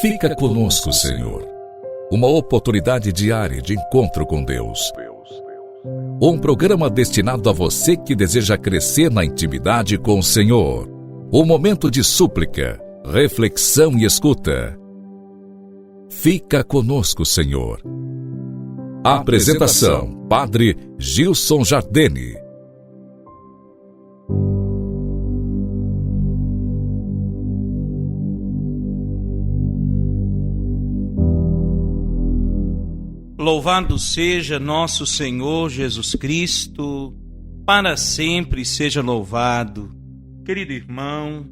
Fica conosco, Senhor. Uma oportunidade diária de encontro com Deus. Um programa destinado a você que deseja crescer na intimidade com o Senhor. Um momento de súplica, reflexão e escuta. Fica conosco, Senhor. Apresentação: Padre Gilson Jardini. Louvado seja nosso Senhor Jesus Cristo, para sempre seja louvado. Querido irmão,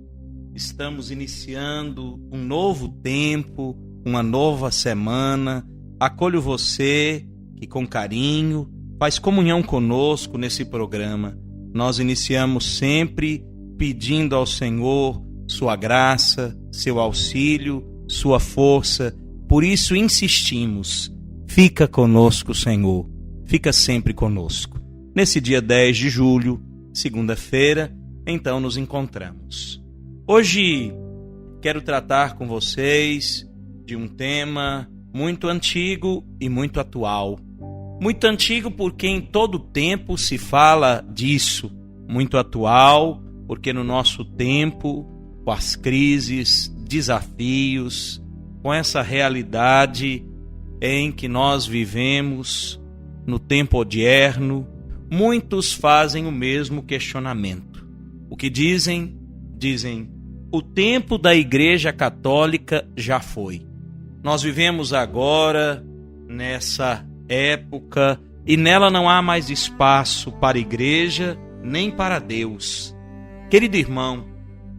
estamos iniciando um novo tempo, uma nova semana. Acolho você que com carinho faz comunhão conosco nesse programa. Nós iniciamos sempre pedindo ao Senhor sua graça, seu auxílio, sua força. Por isso insistimos. Fica conosco, Senhor. Fica sempre conosco. Nesse dia 10 de julho, segunda-feira, então nos encontramos. Hoje quero tratar com vocês de um tema muito antigo e muito atual. Muito antigo porque em todo tempo se fala disso. Muito atual porque no nosso tempo, com as crises, desafios, com essa realidade em que nós vivemos no tempo odierno, muitos fazem o mesmo questionamento. O que dizem? Dizem, o tempo da Igreja Católica já foi. Nós vivemos agora nessa época e nela não há mais espaço para a Igreja nem para Deus. Querido irmão,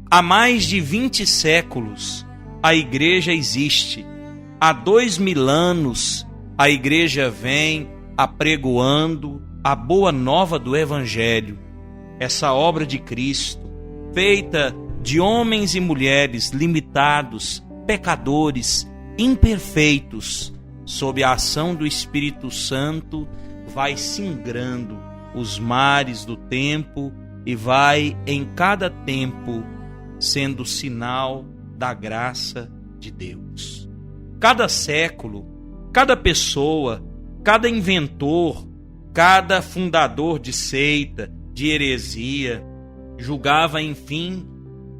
há mais de 20 séculos a Igreja existe. Há 2000 anos a Igreja vem apregoando a boa nova do Evangelho, essa obra de Cristo, feita de homens e mulheres limitados, pecadores, imperfeitos, sob a ação do Espírito Santo, vai singrando os mares do tempo e vai em cada tempo sendo sinal da graça de Deus. Cada século, cada pessoa, cada inventor, cada fundador de seita, de heresia, julgava, enfim,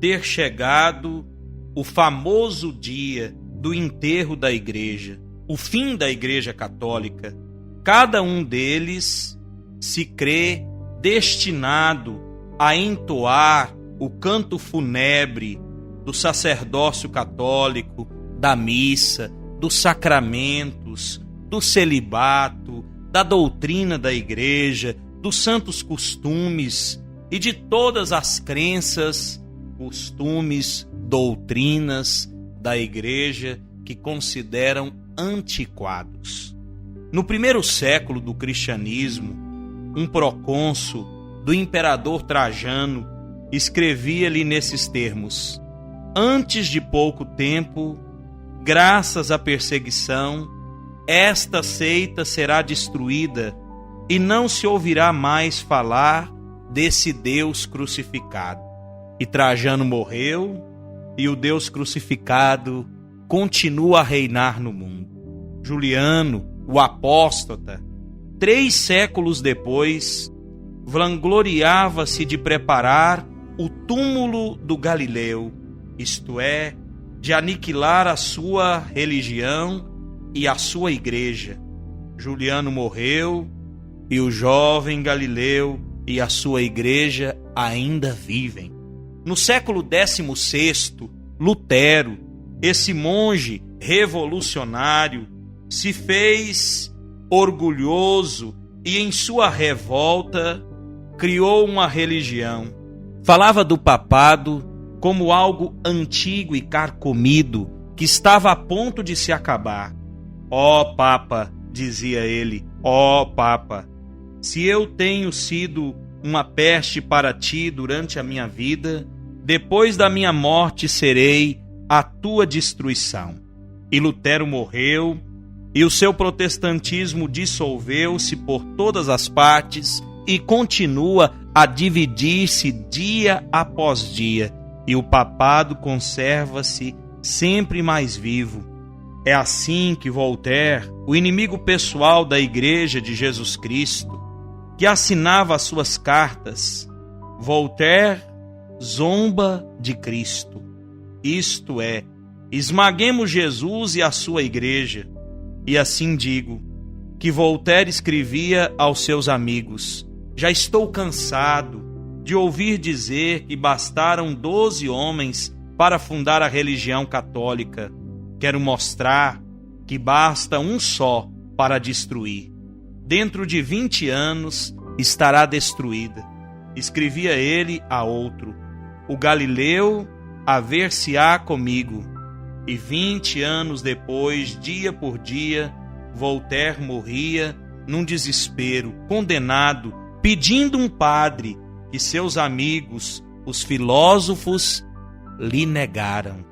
ter chegado o famoso dia do enterro da Igreja, o fim da Igreja Católica. Cada um deles se crê destinado a entoar o canto fúnebre do sacerdócio católico, da missa, dos sacramentos, do celibato, da doutrina da Igreja, dos santos costumes e de todas as crenças, costumes, doutrinas da Igreja que consideram antiquados. No primeiro século do cristianismo, um procônsul do imperador Trajano escrevia-lhe nesses termos: antes de pouco tempo, graças à perseguição, esta seita será destruída e não se ouvirá mais falar desse Deus crucificado. E Trajano morreu e o Deus crucificado continua a reinar no mundo. Juliano, o apóstata, 3 séculos depois, vangloriava-se de preparar o túmulo do Galileu, isto é, de aniquilar a sua religião e a sua igreja. Juliano morreu e o jovem Galileu e a sua igreja ainda vivem. No século 16º, Lutero, esse monge revolucionário, se fez orgulhoso e em sua revolta criou uma religião. Falava do papado como algo antigo e carcomido que estava a ponto de se acabar. Ó Papa, dizia ele, ó Papa, se eu tenho sido uma peste para ti durante a minha vida, depois da minha morte serei a tua destruição. E Lutero morreu, e o seu protestantismo dissolveu-se por todas as partes e continua a dividir-se dia após dia, e o papado conserva-se sempre mais vivo. É assim que Voltaire, o inimigo pessoal da Igreja de Jesus Cristo, que assinava as suas cartas, Voltaire zomba de Cristo. Isto é, esmaguemos Jesus e a sua Igreja. E assim digo, que Voltaire escrevia aos seus amigos: já estou cansado de ouvir dizer que bastaram 12 homens para fundar a religião católica. Quero mostrar que basta um só para destruir. Dentro de 20 anos estará destruída. Escrevia ele a outro: o Galileu haver-se-á comigo. E 20 anos depois, dia por dia, Voltaire morria num desespero, condenado, pedindo um padre que seus amigos, os filósofos, lhe negaram.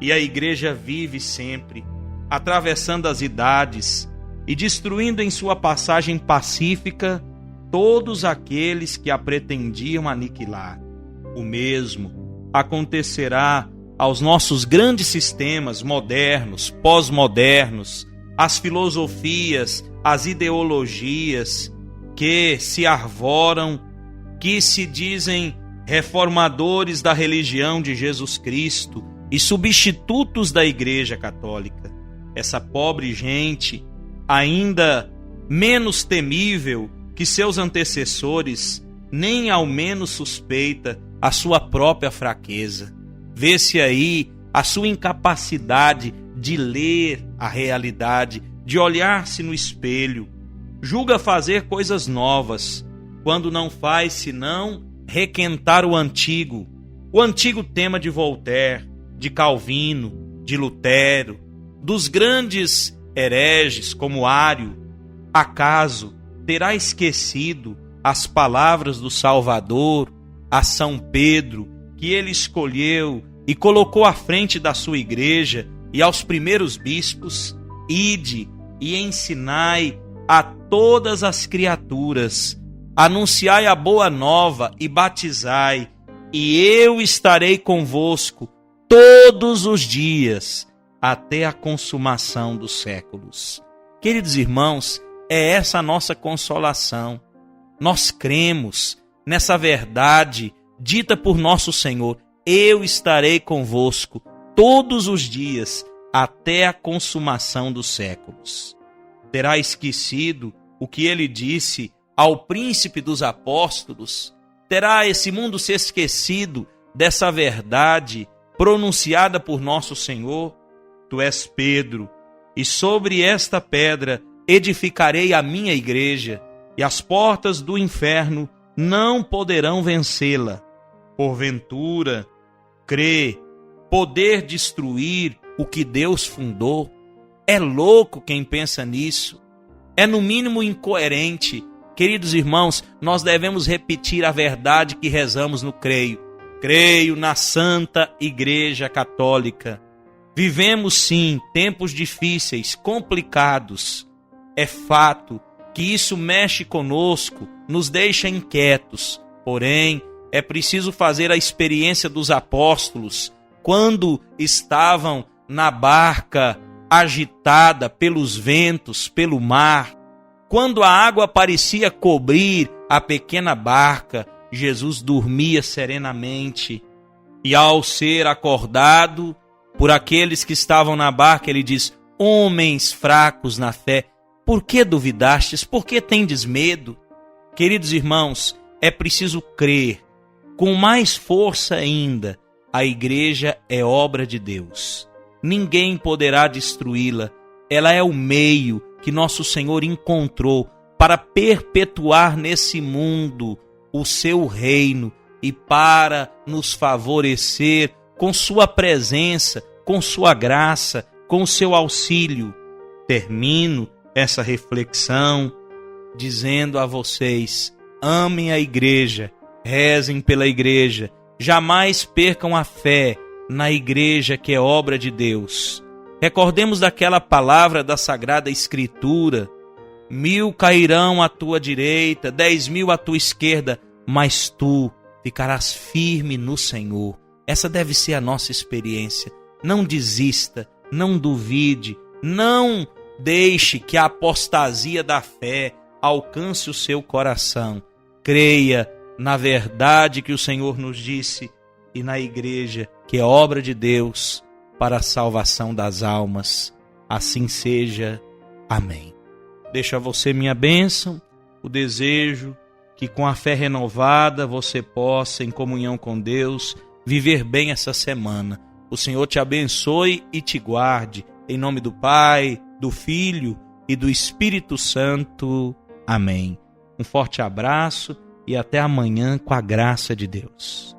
E a Igreja vive sempre, atravessando as idades e destruindo em sua passagem pacífica todos aqueles que a pretendiam aniquilar. O mesmo acontecerá aos nossos grandes sistemas modernos, pós-modernos, às filosofias, às ideologias que se arvoram, que se dizem reformadores da religião de Jesus Cristo e substitutos da Igreja Católica. Essa pobre gente, ainda menos temível que seus antecessores, nem ao menos suspeita a sua própria fraqueza. Vê-se aí a sua incapacidade de ler a realidade, de olhar-se no espelho. Julga fazer coisas novas, quando não faz senão requentar o antigo tema de Voltaire, de Calvino, de Lutero, dos grandes hereges como Ário. Acaso terá esquecido as palavras do Salvador a São Pedro, que ele escolheu e colocou à frente da sua igreja, e aos primeiros bispos: ide e ensinai a todas as criaturas, anunciai a boa nova e batizai, e eu estarei convosco todos os dias, até a consumação dos séculos. Queridos irmãos, é essa a nossa consolação. Nós cremos nessa verdade dita por nosso Senhor: eu estarei convosco todos os dias, até a consumação dos séculos. Terá esquecido o que ele disse ao príncipe dos apóstolos? Terá esse mundo se esquecido dessa verdade pronunciada por nosso Senhor? Tu és Pedro, e sobre esta pedra edificarei a minha igreja, e as portas do inferno não poderão vencê-la. Porventura, crê poder destruir o que Deus fundou? É louco quem pensa nisso. É no mínimo incoerente. Queridos irmãos, nós devemos repetir a verdade que rezamos no creio. Creio na Santa Igreja Católica. Vivemos sim tempos difíceis, complicados. É fato que isso mexe conosco, nos deixa inquietos. Porém, é preciso fazer a experiência dos apóstolos quando estavam na barca agitada pelos ventos, pelo mar. Quando a água parecia cobrir a pequena barca, Jesus dormia serenamente. E ao ser acordado por aqueles que estavam na barca, ele diz: homens fracos na fé, por que duvidastes? Por que tendes medo? Queridos irmãos, é preciso crer. Com mais força ainda, a igreja é obra de Deus. Ninguém poderá destruí-la. Ela é o meio que nosso Senhor encontrou para perpetuar nesse mundo o seu reino e para nos favorecer com sua presença, com sua graça, com o seu auxílio. Termino essa reflexão dizendo a vocês: amem a igreja, rezem pela igreja, jamais percam a fé na igreja que é obra de Deus. Recordemos daquela palavra da Sagrada Escritura: 1000 cairão à tua direita, 10.000 à tua esquerda, mas tu ficarás firme no Senhor. Essa deve ser a nossa experiência. não desista, não duvide, não deixe que a apostasia da fé alcance o seu coração. Creia na verdade que o Senhor nos disse e na igreja, que é obra de Deus para a salvação das almas. Assim seja. Amém. Deixo a você minha bênção, o desejo que com a fé renovada você possa, em comunhão com Deus, viver bem essa semana. O Senhor te abençoe e te guarde. Em nome do Pai, do Filho e do Espírito Santo. Amém. Um forte abraço e até amanhã com a graça de Deus.